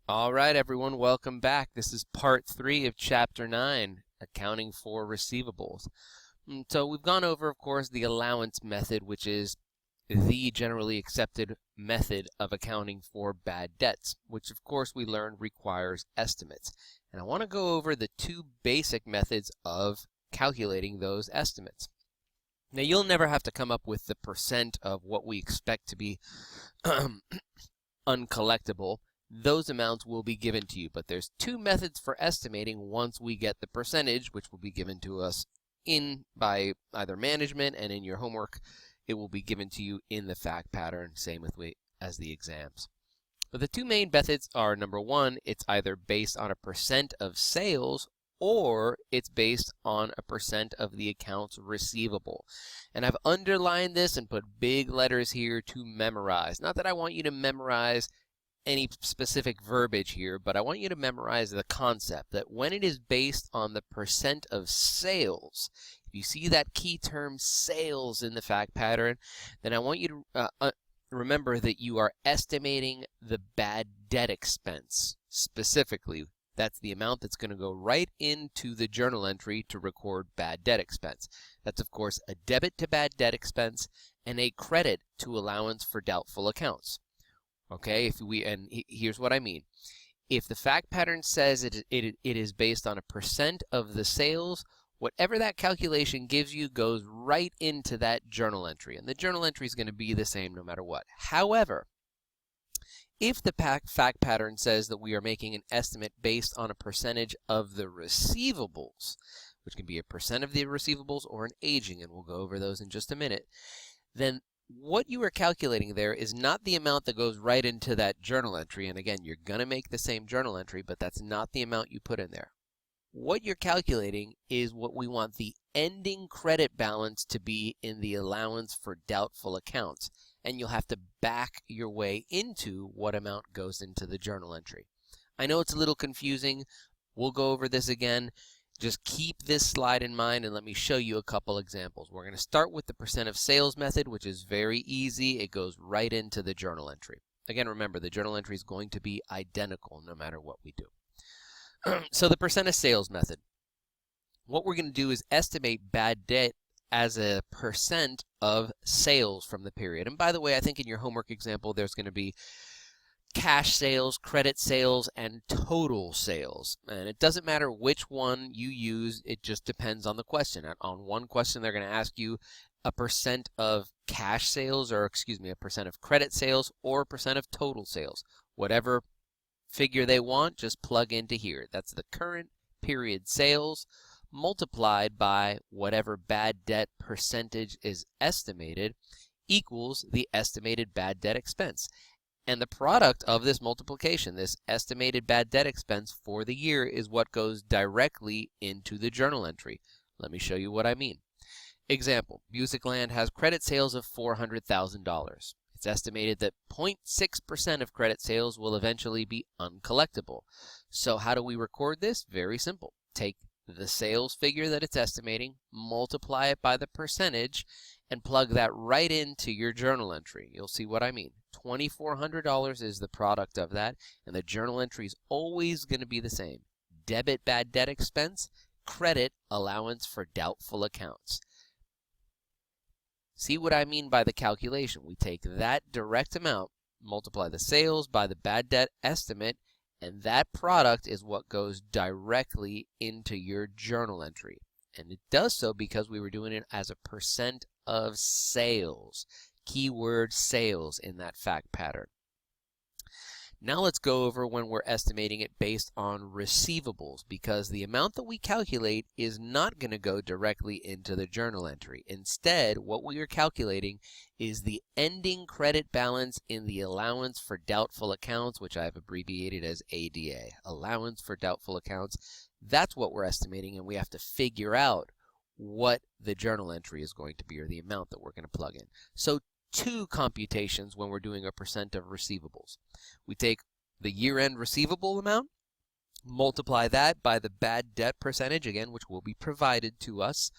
All right, everyone, welcome back. This is part 3 of Chapter 9, Accounting for Receivables. So we've gone over, of course, the allowance method, which is the generally accepted method of accounting for bad debts, which, of course, we learned requires estimates. And I want to go over the two basic methods of calculating those estimates. Now, you'll never have to come up with the percent of what we expect to be uncollectible. Those amounts will be given to you, but there's two methods for estimating once we get the percentage, which will be given to us by either management, and in your homework it will be given to you in the fact pattern, same as the exams. But the two main methods are, number one, it's either based on a percent of sales or it's based on a percent of the accounts receivable. And I've underlined this and put big letters here to memorize. Not that I want you to memorize any specific verbiage here, but I want you to memorize the concept that when it is based on the percent of sales, if you see that key term sales in the fact pattern, then I want you to remember that you are estimating the bad debt expense. Specifically, that's the amount that's going to go right into the journal entry to record bad debt expense. That's, of course, a debit to bad debt expense and a credit to allowance for doubtful accounts. Okay, here's what I mean. If the fact pattern says it is based on a percent of the sales, whatever that calculation gives you goes right into that journal entry. And the journal entry is going to be the same no matter what. However, if the fact pattern says that we are making an estimate based on a percentage of the receivables, which can be a percent of the receivables or an aging, and we'll go over those in just a minute, then what you are calculating there is not the amount that goes right into that journal entry. And again, you're going to make the same journal entry, but that's not the amount you put in there. What you're calculating is what we want the ending credit balance to be in the allowance for doubtful accounts. And you'll have to back your way into what amount goes into the journal entry. I know it's a little confusing. We'll go over this again. Just keep this slide in mind and let me show you a couple examples. We're going to start with the percent of sales method, which is very easy. It goes right into the journal entry. Again, remember, the journal entry is going to be identical no matter what we do. So the percent of sales method. What we're going to do is estimate bad debt as a percent of sales from the period. And by the way, I think in your homework example, there's going to be cash sales, credit sales, and total sales. And it doesn't matter which one you use, it just depends on the question. On one question, they're going to ask you a percent of cash sales, or a percent of credit sales, or a percent of total sales. Whatever figure they want, just plug into here. That's the current period sales multiplied by whatever bad debt percentage is estimated equals the estimated bad debt expense. And the product of this multiplication, this estimated bad debt expense for the year, is what goes directly into the journal entry. Let me show you what I mean. Example, Musicland has credit sales of $400,000. It's estimated that 0.6% of credit sales will eventually be uncollectible. So how do we record this? Very simple. Take the sales figure that it's estimating, multiply it by the percentage, and plug that right into your journal entry. You'll see what I mean. $2,400 is the product of that, and the journal entry is always going to be the same. Debit bad debt expense, credit allowance for doubtful accounts. See what I mean by the calculation? We take that direct amount, multiply the sales by the bad debt estimate, and that product is what goes directly into your journal entry. And it does so because we were doing it as a percent of sales. Keyword sales in that fact pattern. Now let's go over when we're estimating it based on receivables, because the amount that we calculate is not going to go directly into the journal entry. Instead, what we are calculating is the ending credit balance in the allowance for doubtful accounts, which I've abbreviated as ADA, allowance for doubtful accounts. That's what we're estimating, and we have to figure out what the journal entry is going to be, or the amount that we're going to plug in. So two computations when we're doing a percent of receivables. We take the year-end receivable amount, multiply that by the bad debt percentage, again, which will be provided to us.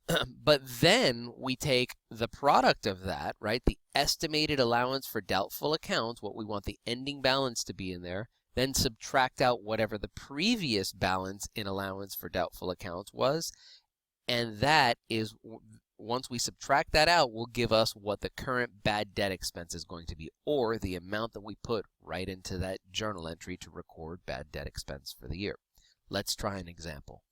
But then we take the product of that, right, the estimated allowance for doubtful accounts, what we want the ending balance to be in there, then subtract out whatever the previous balance in allowance for doubtful accounts was, and that is, once we subtract that out, will give us what the current bad debt expense is going to be, or the amount that we put right into that journal entry to record bad debt expense for the year. Let's try an example.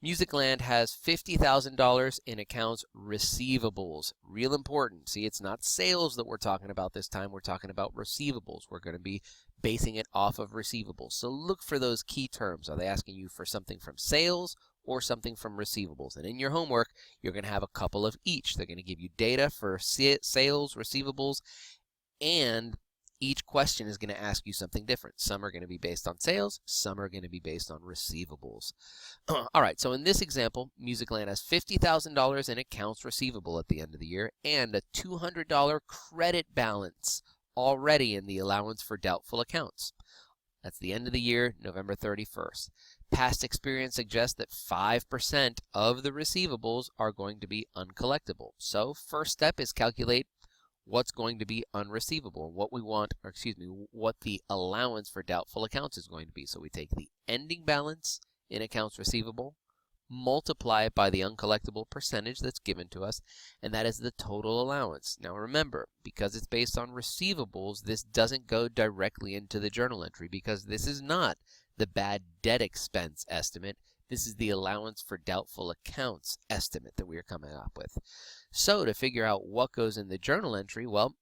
Musicland has $50,000 in accounts receivables. Real important. See, it's not sales that we're talking about this time. We're talking about receivables. We're going to be basing it off of receivables. So look for those key terms. Are they asking you for something from sales or something from receivables? And in your homework, you're going to have a couple of each. They're going to give you data for sales, receivables, and each question is going to ask you something different. Some are going to be based on sales, some are going to be based on receivables. All right, so in this example, Musicland has $50,000 in accounts receivable at the end of the year and a $200 credit balance already in the allowance for doubtful accounts. That's the end of the year, November 31st. Past experience suggests that 5% of the receivables are going to be uncollectible. So first step is calculate what's going to be unreceivable, what we want, or excuse me, what the allowance for doubtful accounts is going to be. So we take the ending balance in accounts receivable, multiply it by the uncollectible percentage that's given to us, and that is the total allowance. Now remember, because it's based on receivables, this doesn't go directly into the journal entry because this is not the bad debt expense estimate. This is the allowance for doubtful accounts estimate that we are coming up with. So to figure out what goes in the journal entry, well,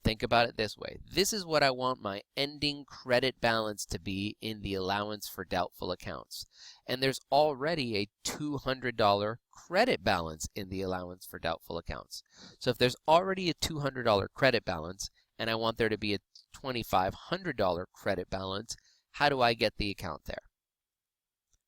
think about it this way. This is what I want my ending credit balance to be in the allowance for doubtful accounts. And there's already a $200 credit balance in the allowance for doubtful accounts. So if there's already a $200 credit balance and I want there to be a $2,500 credit balance, how do I get the account there?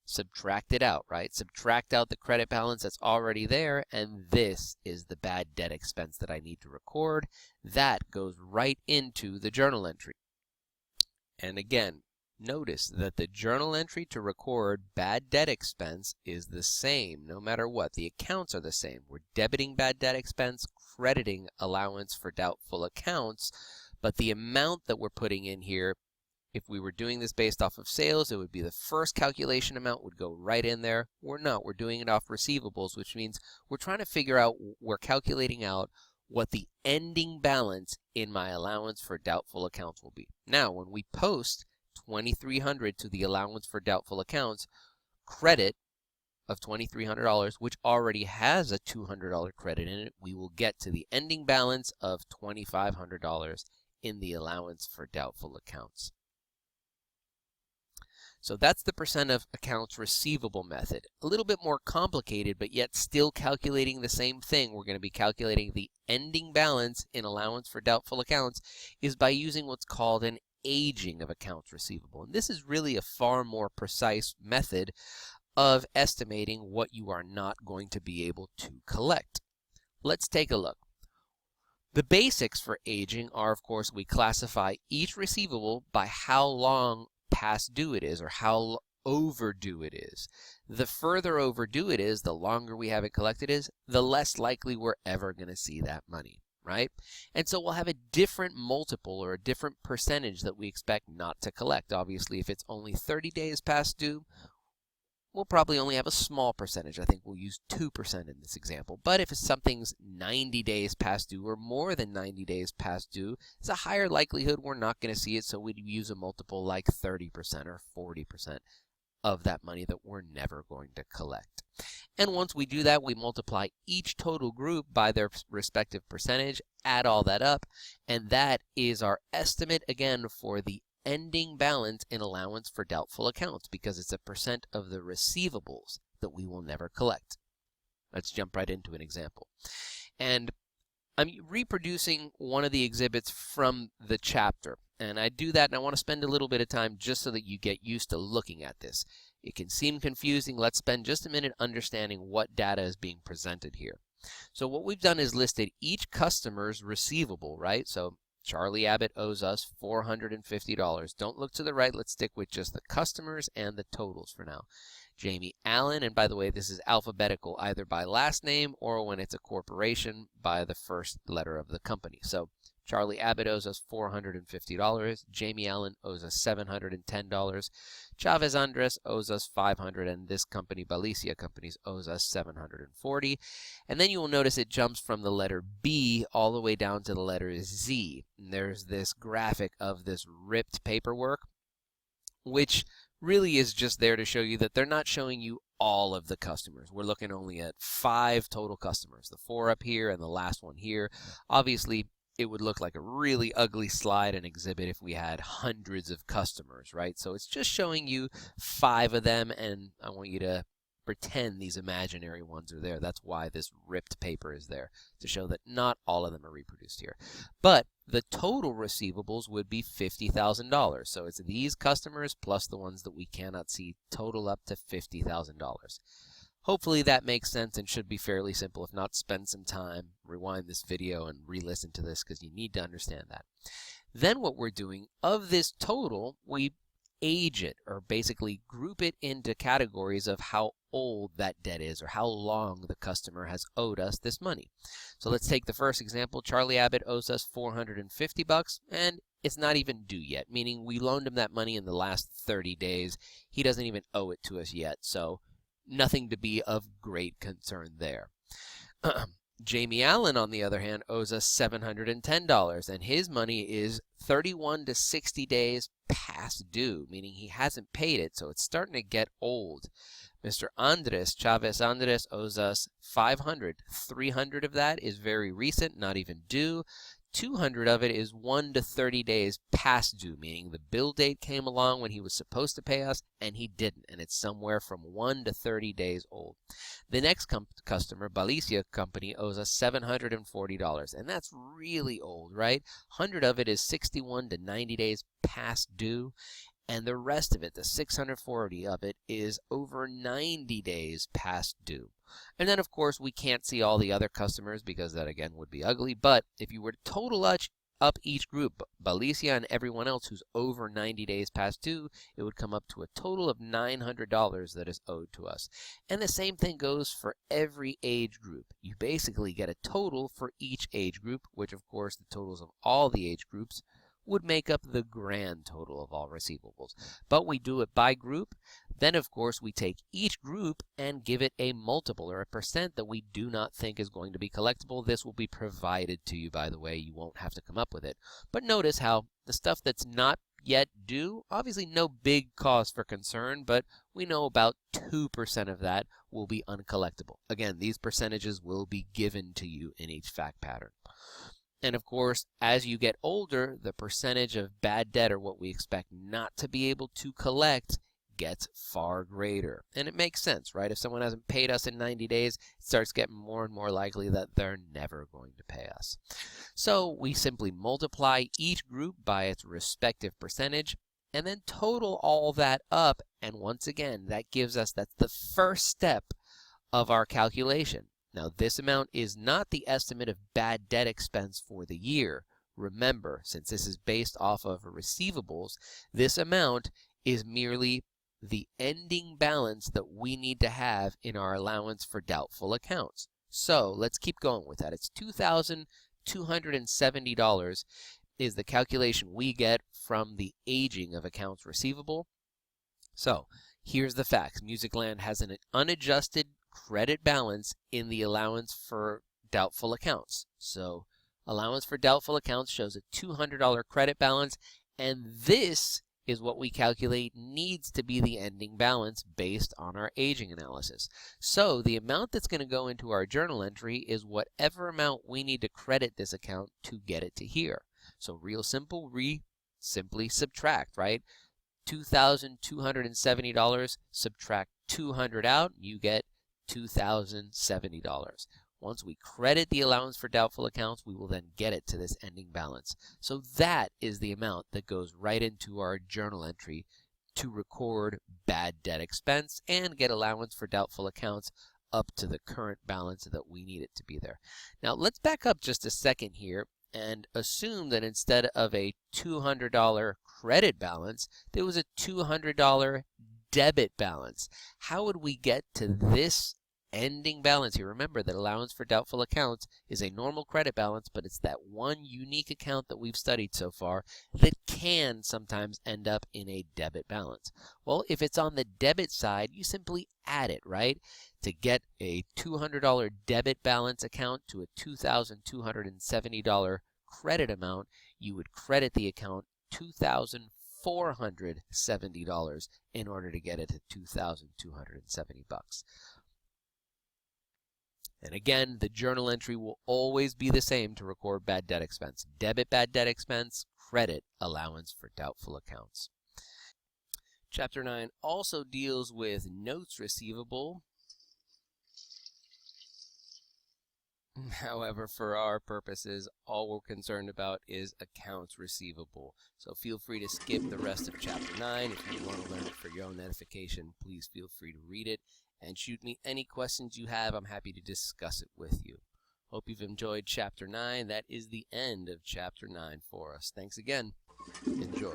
Subtract it out, right? Subtract out the credit balance that's already there, and this is the bad debt expense that I need to record. That goes right into the journal entry. And again, notice that the journal entry to record bad debt expense is the same no matter what. The accounts are the same. We're debiting bad debt expense, crediting allowance for doubtful accounts, but the amount that we're putting in here, if we were doing this based off of sales, it would be the first calculation amount would go right in there. We're not. We're doing it off receivables, which means we're trying to figure out, we're calculating out what the ending balance in my allowance for doubtful accounts will be. Now, when we post $2,300 to the allowance for doubtful accounts, credit of $2,300, which already has a $200 credit in it, we will get to the ending balance of $2,500 in the allowance for doubtful accounts. So that's the percent of accounts receivable method. A little bit more complicated, but yet still calculating the same thing. We're going to be calculating the ending balance in allowance for doubtful accounts is by using what's called an aging of accounts receivable. And this is really a far more precise method of estimating what you are not going to be able to collect. Let's take a look. The basics for aging are, of course, we classify each receivable by how long past due it is or how overdue it is. The further overdue it is, the longer we haven't collected is, the less likely we're ever going to see that money, right? And so we'll have a different multiple or a different percentage that we expect not to collect. Obviously, if it's only 30 days past due, we'll probably only have a small percentage. I think we'll use 2% in this example. But if something's 90 days past due or more than 90 days past due, it's a higher likelihood we're not going to see it, so we'd use a multiple like 30% or 40% of that money that we're never going to collect. And once we do that, we multiply each total group by their respective percentage, add all that up, and that is our estimate, again, for the ending balance in allowance for doubtful accounts, because it's a percent of the receivables that we will never collect. Let's jump right into an example. And I'm reproducing one of the exhibits from the chapter, and I do that and I want to spend a little bit of time just so that you get used to looking at this. It can seem confusing. Let's spend just a minute understanding what data is being presented here. So what we've done is listed each customer's receivable, right? So Charlie Abbott owes us $450. Don't look to the right. Let's stick with just the customers and the totals for now. Jamie Allen, and by the way, this is alphabetical either by last name or when it's a corporation by the first letter of the company. So Charlie Abbott owes us $450. Jamie Allen owes us $710. Chavez Andres owes us $500, and this company, Balicia Companies, owes us $740. And then you will notice it jumps from the letter B all the way down to the letter Z. And there's this graphic of this ripped paperwork, which really is just there to show you that they're not showing you all of the customers. We're looking only at 5 total customers, the 4 up here and the last one here. Obviously, it would look like a really ugly slide and exhibit if we had hundreds of customers, right? So it's just showing you 5 of them, and I want you to pretend these imaginary ones are there. That's why this ripped paper is there, to show that not all of them are reproduced here. But the total receivables would be $50,000. So it's these customers plus the ones that we cannot see, total up to $50,000. Hopefully that makes sense and should be fairly simple. If not, spend some time, rewind this video and re-listen to this because you need to understand that. Then what we're doing, of this total, we age it, or basically group it into categories of how old that debt is or how long the customer has owed us this money. So let's take the first example. Charlie Abbott owes us $450 and it's not even due yet, meaning we loaned him that money in the last 30 days. He doesn't even owe it to us yet, so nothing to be of great concern there. Jamie Allen, on the other hand, owes us $710, and his money is 31 to 60 days past due, meaning he hasn't paid it, so it's starting to get old. Mr. Chavez Andres, owes us $500. $300 of that is very recent, not even due. $200 of it is 1 to 30 days past due, meaning the bill date came along when he was supposed to pay us and he didn't, and it's somewhere from 1 to 30 days old. The next customer, Balicia Company, owes us $740, and that's really old, right? 100 of it is 61 to 90 days past due, and the rest of it, the 640 of it, is over 90 days past due. And then, of course, we can't see all the other customers because that, again, would be ugly. But if you were to total up each group, Balicia and everyone else who's over 90 days past due, it would come up to a total of $900 that is owed to us. And the same thing goes for every age group. You basically get a total for each age group, which, of course, the totals of all the age groups would make up the grand total of all receivables. But we do it by group. Then, of course, we take each group and give it a multiple or a percent that we do not think is going to be collectible. This will be provided to you, by the way. You won't have to come up with it. But notice how the stuff that's not yet due, obviously no big cause for concern, but we know about 2% of that will be uncollectible. Again, these percentages will be given to you in each fact pattern. And of course, as you get older, the percentage of bad debt, or what we expect not to be able to collect, gets far greater. And it makes sense, right? If someone hasn't paid us in 90 days, it starts getting more and more likely that they're never going to pay us. So we simply multiply each group by its respective percentage and then total all that up. And once again, that gives us, that's the first step of our calculation. Now, this amount is not the estimate of bad debt expense for the year. Remember, since this is based off of receivables, this amount is merely the ending balance that we need to have in our allowance for doubtful accounts. So let's keep going with that. It's $2,270 is the calculation we get from the aging of accounts receivable. So here's the facts. Musicland has an unadjusted credit balance in the allowance for doubtful accounts. So allowance for doubtful accounts shows a $200 credit balance, and this is what we calculate needs to be the ending balance based on our aging analysis. So the amount that's going to go into our journal entry is whatever amount we need to credit this account to get it to here. So real simple, simply subtract, right? $2,270, subtract 200 out, you get $2,070. Once we credit the allowance for doubtful accounts, we will then get it to this ending balance. So that is the amount that goes right into our journal entry to record bad debt expense and get allowance for doubtful accounts up to the current balance that we need it to be there. Now let's back up just a second here and assume that instead of a $200 credit balance, there was a $200 debit balance. How would we get to this ending balance here. Remember that allowance for doubtful accounts is a normal credit balance, but it's that one unique account that we've studied so far that can sometimes end up in a debit balance. Well, if it's on the debit side, you simply add it, right? To get a $200 debit balance account to a $2,270 credit amount, you would credit the account $2,470 in order to get it to $2,270. And again, the journal entry will always be the same to record bad debt expense. Debit bad debt expense, credit allowance for doubtful accounts. Chapter 9 also deals with notes receivable. However, for our purposes, all we're concerned about is accounts receivable. So feel free to skip the rest of Chapter 9. If you want to learn it for your own edification, please feel free to read it and shoot me any questions you have. I'm happy to discuss it with you. Hope you've enjoyed Chapter 9. That is the end of Chapter 9 for us. Thanks again. Enjoy.